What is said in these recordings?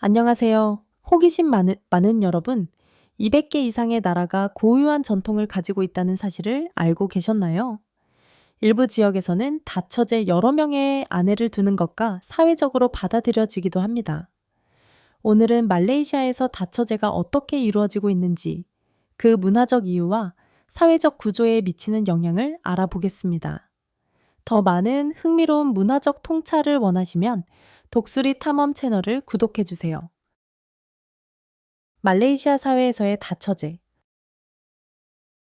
안녕하세요. 호기심 많은 여러분, 200개 이상의 나라가 고유한 전통을 가지고 있다는 사실을 알고 계셨나요? 일부 지역에서는 다처제 여러 명의 아내를 두는 것과 사회적으로 받아들여지기도 합니다. 오늘은 말레이시아에서 다처제가 어떻게 이루어지고 있는지, 그 문화적 이유와 사회적 구조에 미치는 영향을 알아보겠습니다. 더 많은 흥미로운 문화적 통찰을 원하시면 독수리 탐험 채널을 구독해주세요. 말레이시아 사회에서의 다처제.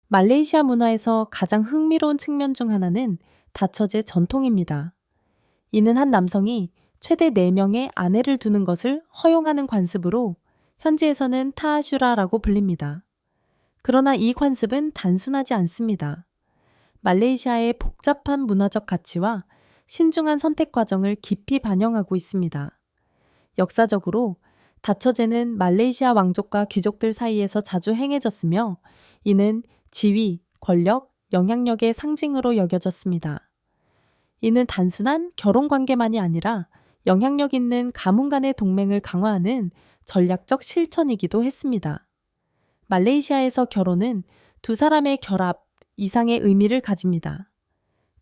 말레이시아 문화에서 가장 흥미로운 측면 중 하나는 다처제 전통입니다. 이는 한 남성이 최대 4명의 아내를 두는 것을 허용하는 관습으로 현지에서는 타아슈라라고 불립니다. 그러나 이 관습은 단순하지 않습니다. 말레이시아의 복잡한 문화적 가치와 신중한 선택 과정을 깊이 반영하고 있습니다. 역사적으로 다처제는 말레이시아 왕족과 귀족들 사이에서 자주 행해졌으며 이는 지위, 권력, 영향력의 상징으로 여겨졌습니다. 이는 단순한 결혼 관계만이 아니라 영향력 있는 가문 간의 동맹을 강화하는 전략적 실천이기도 했습니다. 말레이시아에서 결혼은 두 사람의 결합 이상의 의미를 가집니다.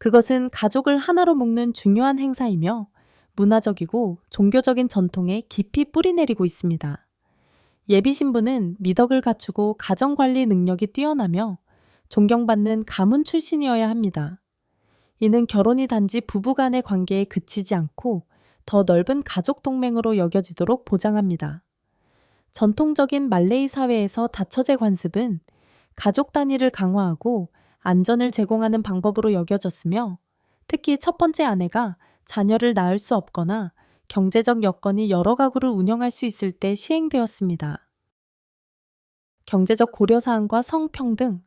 그것은 가족을 하나로 묶는 중요한 행사이며 문화적이고 종교적인 전통에 깊이 뿌리내리고 있습니다. 예비 신부는 미덕을 갖추고 가정관리 능력이 뛰어나며 존경받는 가문 출신이어야 합니다. 이는 결혼이 단지 부부 간의 관계에 그치지 않고 더 넓은 가족 동맹으로 여겨지도록 보장합니다. 전통적인 말레이 사회에서 다처제 관습은 가족 단위를 강화하고 안전을 제공하는 방법으로 여겨졌으며 특히 첫 번째 아내가 자녀를 낳을 수 없거나 경제적 여건이 여러 가구를 운영할 수 있을 때 시행되었습니다. 경제적 고려사항과 성평등.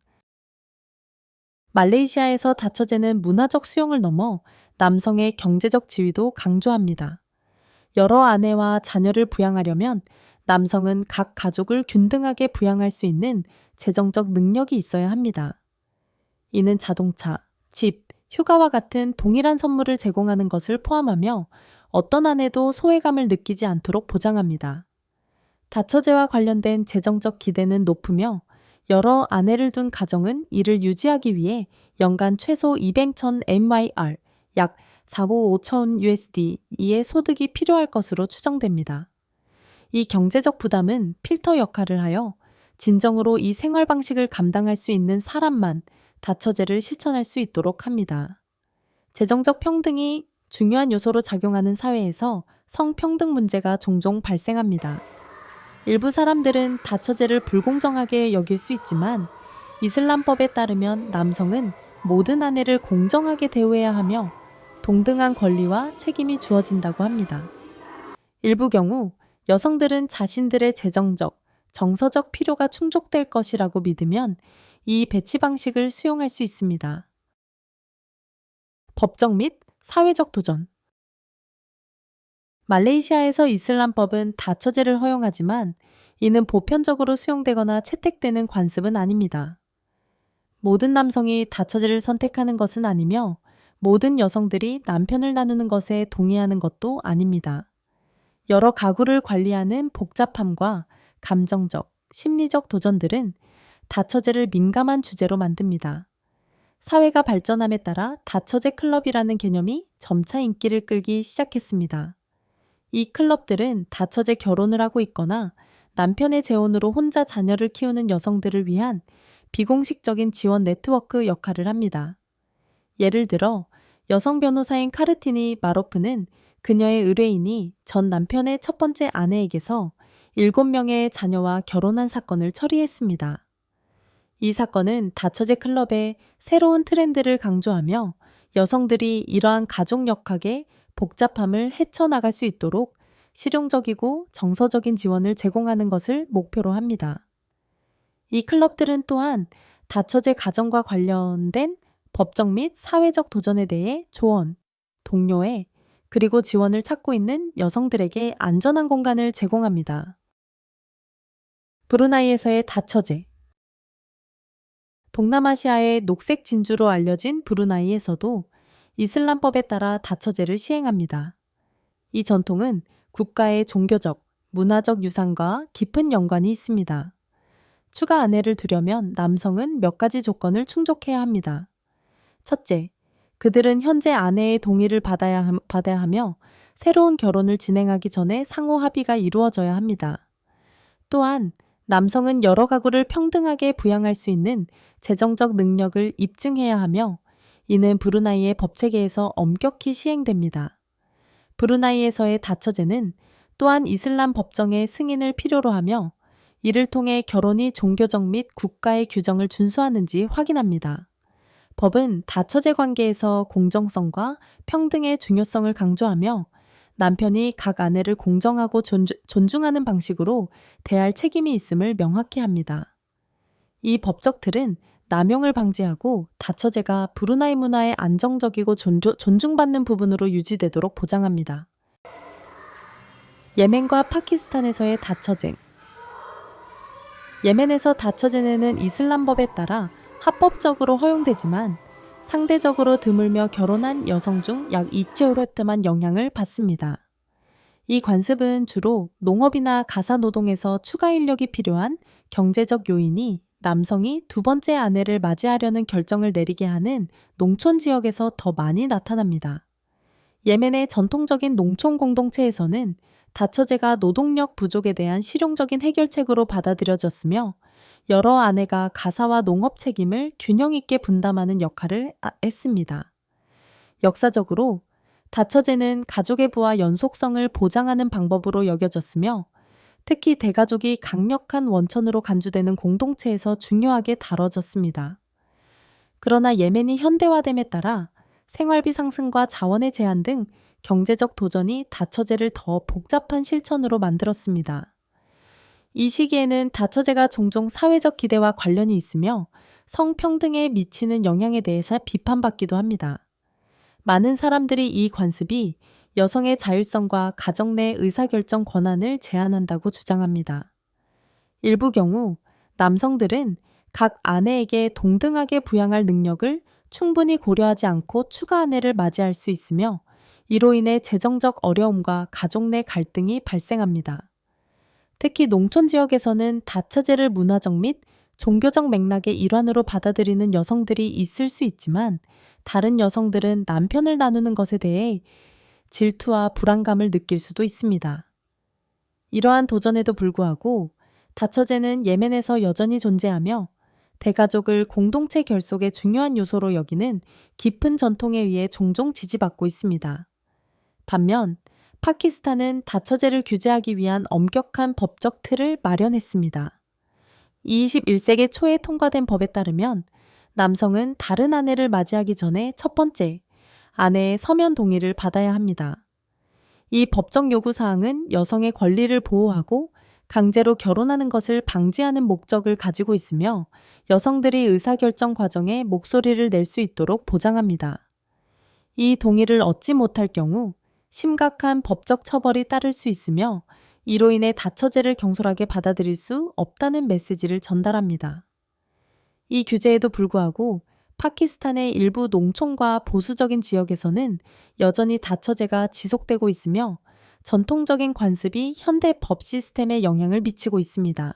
말레이시아에서 다처제는 문화적 수용을 넘어 남성의 경제적 지위도 강조합니다. 여러 아내와 자녀를 부양하려면 남성은 각 가족을 균등하게 부양할 수 있는 재정적 능력이 있어야 합니다. 이는 자동차, 집, 휴가와 같은 동일한 선물을 제공하는 것을 포함하며 어떤 아내도 소외감을 느끼지 않도록 보장합니다. 다처제와 관련된 재정적 기대는 높으며 여러 아내를 둔 가정은 이를 유지하기 위해 연간 최소 200천 MYR, 약 4억 5천 USD의 소득이 필요할 것으로 추정됩니다. 이 경제적 부담은 필터 역할을 하여 진정으로 이 생활 방식을 감당할 수 있는 사람만 다처제를 실천할 수 있도록 합니다. 재정적 평등이 중요한 요소로 작용하는 사회에서 성평등 문제가 종종 발생합니다. 일부 사람들은 다처제를 불공정하게 여길 수 있지만 이슬람법에 따르면 남성은 모든 아내를 공정하게 대우해야 하며 동등한 권리와 책임이 주어진다고 합니다. 일부 경우 여성들은 자신들의 재정적, 정서적 필요가 충족될 것이라고 믿으면 이 배치 방식을 수용할 수 있습니다. 법적 및 사회적 도전. 말레이시아에서 이슬람법은 다처제를 허용하지만 이는 보편적으로 수용되거나 채택되는 관습은 아닙니다. 모든 남성이 다처제를 선택하는 것은 아니며 모든 여성들이 남편을 나누는 것에 동의하는 것도 아닙니다. 여러 가구를 관리하는 복잡함과 감정적, 심리적 도전들은 다처제를 민감한 주제로 만듭니다. 사회가 발전함에 따라 다처제 클럽이라는 개념이 점차 인기를 끌기 시작했습니다. 이 클럽들은 다처제 결혼을 하고 있거나 남편의 재혼으로 혼자 자녀를 키우는 여성들을 위한 비공식적인 지원 네트워크 역할을 합니다. 예를 들어 여성 변호사인 카르티니 마로프는 그녀의 의뢰인이 전 남편의 첫 번째 아내에게서 7명의 자녀와 결혼한 사건을 처리했습니다. 이 사건은 다처제 클럽의 새로운 트렌드를 강조하며 여성들이 이러한 가족 역학의 복잡함을 헤쳐나갈 수 있도록 실용적이고 정서적인 지원을 제공하는 것을 목표로 합니다. 이 클럽들은 또한 다처제 가정과 관련된 법적 및 사회적 도전에 대해 조언, 동료애, 그리고 지원을 찾고 있는 여성들에게 안전한 공간을 제공합니다. 브루나이에서의 다처제. 동남아시아의 녹색 진주로 알려진 브루나이에서도 이슬람법에 따라 다처제를 시행합니다. 이 전통은 국가의 종교적, 문화적 유산과 깊은 연관이 있습니다. 추가 아내를 두려면 남성은 몇 가지 조건을 충족해야 합니다. 첫째, 그들은 현재 아내의 동의를 받아야 하며 새로운 결혼을 진행하기 전에 상호 합의가 이루어져야 합니다. 또한 남성은 여러 가구를 평등하게 부양할 수 있는 재정적 능력을 입증해야 하며 이는 브루나이의 법체계에서 엄격히 시행됩니다. 브루나이에서의 다처제는 또한 이슬람 법정의 승인을 필요로 하며 이를 통해 결혼이 종교적 및 국가의 규정을 준수하는지 확인합니다. 법은 다처제 관계에서 공정성과 평등의 중요성을 강조하며 남편이 각 아내를 공정하고 존중하는 방식으로 대할 책임이 있음을 명확히 합니다. 이 법적 틀은 남용을 방지하고 다처제가 브루나이 문화의 안정적이고 존중받는 부분으로 유지되도록 보장합니다. 예멘과 파키스탄에서의 다처제. 예멘에서 다처제는 이슬람법에 따라 합법적으로 허용되지만 상대적으로 드물며 결혼한 여성 중 약 2.5%만 영향을 받습니다. 이 관습은 주로 농업이나 가사 노동에서 추가 인력이 필요한 경제적 요인이 남성이 두 번째 아내를 맞이하려는 결정을 내리게 하는 농촌 지역에서 더 많이 나타납니다. 예멘의 전통적인 농촌 공동체에서는 다처제가 노동력 부족에 대한 실용적인 해결책으로 받아들여졌으며 여러 아내가 가사와 농업 책임을 균형 있게 분담하는 역할을 했습니다. 역사적으로 다처제는 가족의 부와 연속성을 보장하는 방법으로 여겨졌으며 특히 대가족이 강력한 원천으로 간주되는 공동체에서 중요하게 다뤄졌습니다. 그러나 예멘이 현대화됨에 따라 생활비 상승과 자원의 제한 등 경제적 도전이 다처제를 더 복잡한 실천으로 만들었습니다. 이 시기에는 다처제가 종종 사회적 기대와 관련이 있으며 성평등에 미치는 영향에 대해서 비판받기도 합니다. 많은 사람들이 이 관습이 여성의 자율성과 가정 내 의사결정 권한을 제한한다고 주장합니다. 일부 경우 남성들은 각 아내에게 동등하게 부양할 능력을 충분히 고려하지 않고 추가 아내를 맞이할 수 있으며 이로 인해 재정적 어려움과 가족 내 갈등이 발생합니다. 특히 농촌 지역에서는 다처제를 문화적 및 종교적 맥락의 일환으로 받아들이는 여성들이 있을 수 있지만 다른 여성들은 남편을 나누는 것에 대해 질투와 불안감을 느낄 수도 있습니다. 이러한 도전에도 불구하고 다처제는 예멘에서 여전히 존재하며 대가족을 공동체 결속의 중요한 요소로 여기는 깊은 전통에 의해 종종 지지받고 있습니다. 반면 파키스탄은 다처제를 규제하기 위한 엄격한 법적 틀을 마련했습니다. 21세기 초에 통과된 법에 따르면 남성은 다른 아내를 맞이하기 전에 첫 번째, 아내의 서면 동의를 받아야 합니다. 이 법적 요구사항은 여성의 권리를 보호하고 강제로 결혼하는 것을 방지하는 목적을 가지고 있으며 여성들이 의사결정 과정에 목소리를 낼 수 있도록 보장합니다. 이 동의를 얻지 못할 경우 심각한 법적 처벌이 따를 수 있으며 이로 인해 다처제를 경솔하게 받아들일 수 없다는 메시지를 전달합니다. 이 규제에도 불구하고 파키스탄의 일부 농촌과 보수적인 지역에서는 여전히 다처제가 지속되고 있으며 전통적인 관습이 현대 법 시스템에 영향을 미치고 있습니다.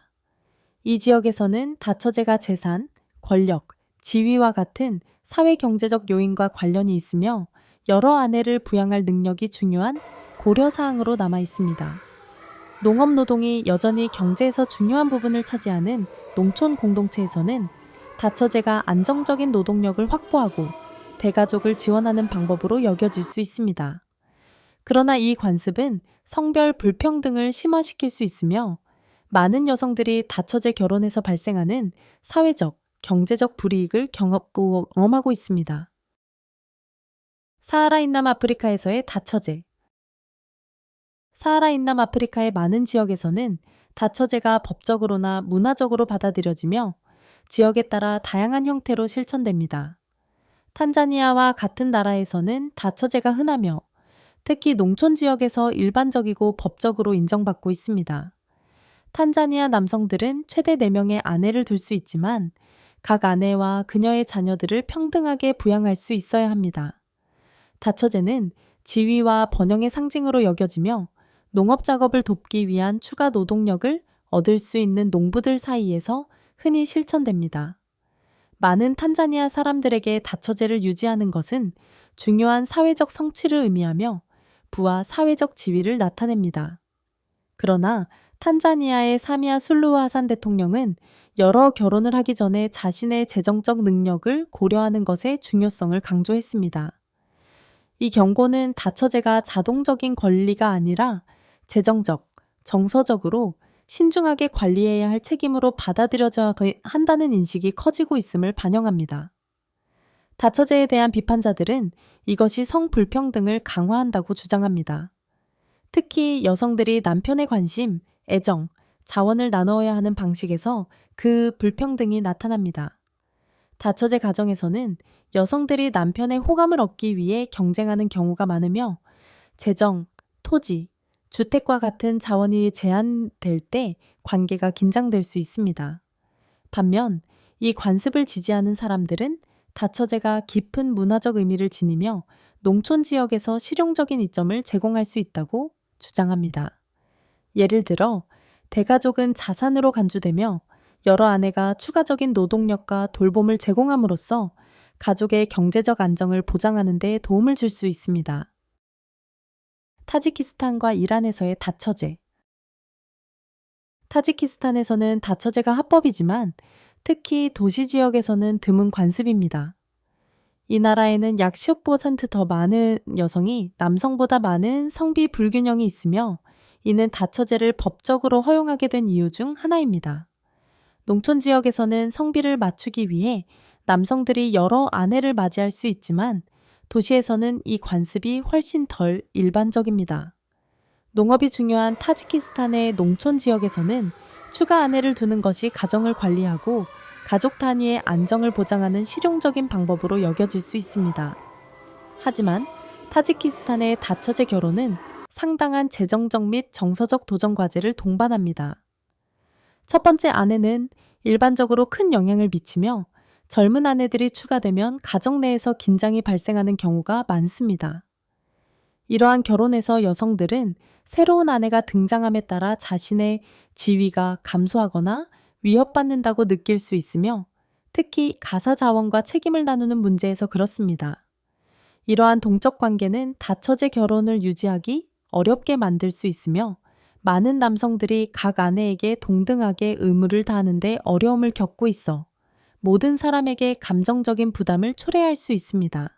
이 지역에서는 다처제가 재산, 권력, 지위와 같은 사회-경제적 요인과 관련이 있으며 여러 아내를 부양할 능력이 중요한 고려사항으로 남아 있습니다. 농업 노동이 여전히 경제에서 중요한 부분을 차지하는 농촌 공동체에서는 다처제가 안정적인 노동력을 확보하고 대가족을 지원하는 방법으로 여겨질 수 있습니다. 그러나 이 관습은 성별 불평등을 심화시킬 수 있으며 많은 여성들이 다처제 결혼에서 발생하는 사회적, 경제적 불이익을 경험하고 있습니다. 사하라 인남 아프리카에서의 다처제. 사하라 인남 아프리카의 많은 지역에서는 다처제가 법적으로나 문화적으로 받아들여지며 지역에 따라 다양한 형태로 실천됩니다. 탄자니아와 같은 나라에서는 다처제가 흔하며 특히 농촌 지역에서 일반적이고 법적으로 인정받고 있습니다. 탄자니아 남성들은 최대 4명의 아내를 둘 수 있지만 각 아내와 그녀의 자녀들을 평등하게 부양할 수 있어야 합니다. 다처제는 지위와 번영의 상징으로 여겨지며 농업 작업을 돕기 위한 추가 노동력을 얻을 수 있는 농부들 사이에서 흔히 실천됩니다. 많은 탄자니아 사람들에게 다처제를 유지하는 것은 중요한 사회적 성취를 의미하며 부와 사회적 지위를 나타냅니다. 그러나 탄자니아의 사미아 술루후 하산 대통령은 여러 결혼을 하기 전에 자신의 재정적 능력을 고려하는 것의 중요성을 강조했습니다. 이 경고는 다처제가 자동적인 권리가 아니라 재정적, 정서적으로 신중하게 관리해야 할 책임으로 받아들여져야 한다는 인식이 커지고 있음을 반영합니다. 다처제에 대한 비판자들은 이것이 성불평등을 강화한다고 주장합니다. 특히 여성들이 남편의 관심, 애정, 자원을 나누어야 하는 방식에서 그 불평등이 나타납니다. 다처제 가정에서는 여성들이 남편의 호감을 얻기 위해 경쟁하는 경우가 많으며 재정, 토지, 주택과 같은 자원이 제한될 때 관계가 긴장될 수 있습니다. 반면 이 관습을 지지하는 사람들은 다처제가 깊은 문화적 의미를 지니며 농촌 지역에서 실용적인 이점을 제공할 수 있다고 주장합니다. 예를 들어 대가족은 자산으로 간주되며 여러 아내가 추가적인 노동력과 돌봄을 제공함으로써 가족의 경제적 안정을 보장하는 데 도움을 줄 수 있습니다. 타지키스탄과 이란에서의 다처제. 타지키스탄에서는 다처제가 합법이지만 특히 도시 지역에서는 드문 관습입니다. 이 나라에는 약 15% 더 많은 여성이 남성보다 많은 성비 불균형이 있으며 이는 다처제를 법적으로 허용하게 된 이유 중 하나입니다. 농촌 지역에서는 성비를 맞추기 위해 남성들이 여러 아내를 맞이할 수 있지만 도시에서는 이 관습이 훨씬 덜 일반적입니다. 농업이 중요한 타지키스탄의 농촌 지역에서는 추가 아내를 두는 것이 가정을 관리하고 가족 단위의 안정을 보장하는 실용적인 방법으로 여겨질 수 있습니다. 하지만 타지키스탄의 다처제 결혼은 상당한 재정적 및 정서적 도전 과제를 동반합니다. 첫 번째 아내는 일반적으로 큰 영향을 미치며 젊은 아내들이 추가되면 가정 내에서 긴장이 발생하는 경우가 많습니다. 이러한 결혼에서 여성들은 새로운 아내가 등장함에 따라 자신의 지위가 감소하거나 위협받는다고 느낄 수 있으며 특히 가사 자원과 책임을 나누는 문제에서 그렇습니다. 이러한 동적 관계는 다처제 결혼을 유지하기 어렵게 만들 수 있으며 많은 남성들이 각 아내에게 동등하게 의무를 다하는 데 어려움을 겪고 있어 모든 사람에게 감정적인 부담을 초래할 수 있습니다.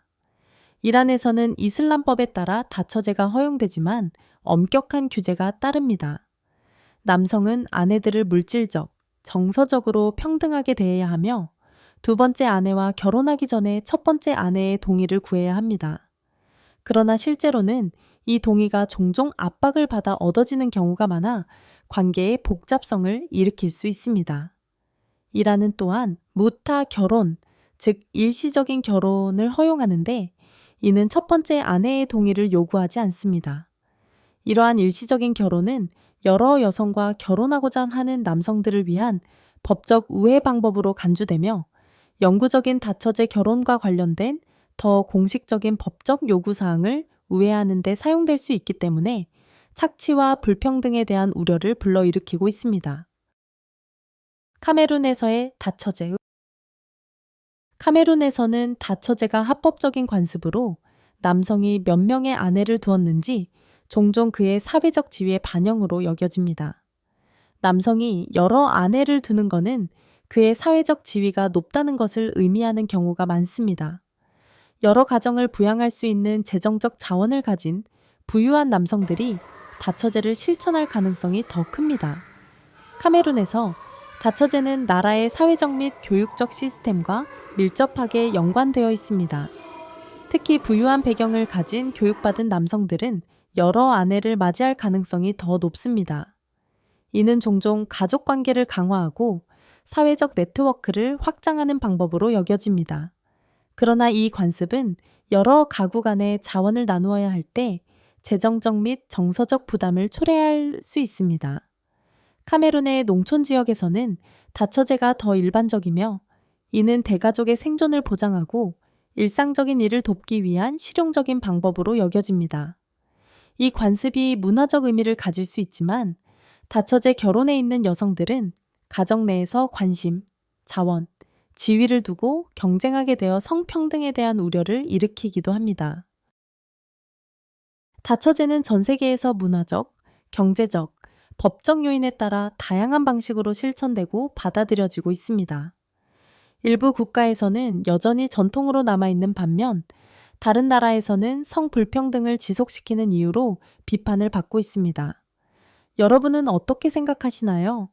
이란에서는 이슬람법에 따라 다처제가 허용되지만 엄격한 규제가 따릅니다. 남성은 아내들을 물질적, 정서적으로 평등하게 대해야 하며 두 번째 아내와 결혼하기 전에 첫 번째 아내의 동의를 구해야 합니다. 그러나 실제로는 이 동의가 종종 압박을 받아 얻어지는 경우가 많아 관계의 복잡성을 일으킬 수 있습니다. 이란은 또한 무타 결혼, 즉 일시적인 결혼을 허용하는데 이는 첫 번째 아내의 동의를 요구하지 않습니다. 이러한 일시적인 결혼은 여러 여성과 결혼하고자 하는 남성들을 위한 법적 우회 방법으로 간주되며 영구적인 다처제 결혼과 관련된 더 공식적인 법적 요구사항을 우회하는 데 사용될 수 있기 때문에 착취와 불평등에 대한 우려를 불러일으키고 있습니다. 카메룬에서의 다처제. 카메룬에서는 다처제가 합법적인 관습으로 남성이 몇 명의 아내를 두었는지 종종 그의 사회적 지위의 반영으로 여겨집니다. 남성이 여러 아내를 두는 것은 그의 사회적 지위가 높다는 것을 의미하는 경우가 많습니다. 여러 가정을 부양할 수 있는 재정적 자원을 가진 부유한 남성들이 다처제를 실천할 가능성이 더 큽니다. 카메룬에서 다처제는 나라의 사회적 및 교육적 시스템과 밀접하게 연관되어 있습니다. 특히 부유한 배경을 가진 교육받은 남성들은 여러 아내를 맞이할 가능성이 더 높습니다. 이는 종종 가족 관계를 강화하고 사회적 네트워크를 확장하는 방법으로 여겨집니다. 그러나 이 관습은 여러 가구 간의 자원을 나누어야 할 때 재정적 및 정서적 부담을 초래할 수 있습니다. 카메룬의 농촌 지역에서는 다처제가 더 일반적이며 이는 대가족의 생존을 보장하고 일상적인 일을 돕기 위한 실용적인 방법으로 여겨집니다. 이 관습이 문화적 의미를 가질 수 있지만 다처제 결혼에 있는 여성들은 가정 내에서 관심, 자원, 지위를 두고 경쟁하게 되어 성평등에 대한 우려를 일으키기도 합니다. 다처제는 전 세계에서 문화적, 경제적, 법적 요인에 따라 다양한 방식으로 실천되고 받아들여지고 있습니다. 일부 국가에서는 여전히 전통으로 남아있는 반면 다른 나라에서는 성불평등을 지속시키는 이유로 비판을 받고 있습니다. 여러분은 어떻게 생각하시나요?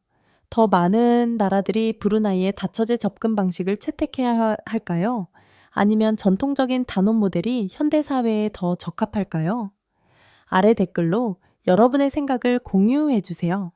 더 많은 나라들이 브루나이의 다처제 접근 방식을 채택해야 할까요? 아니면 전통적인 단원 모델이 현대 사회에 더 적합할까요? 아래 댓글로 여러분의 생각을 공유해 주세요.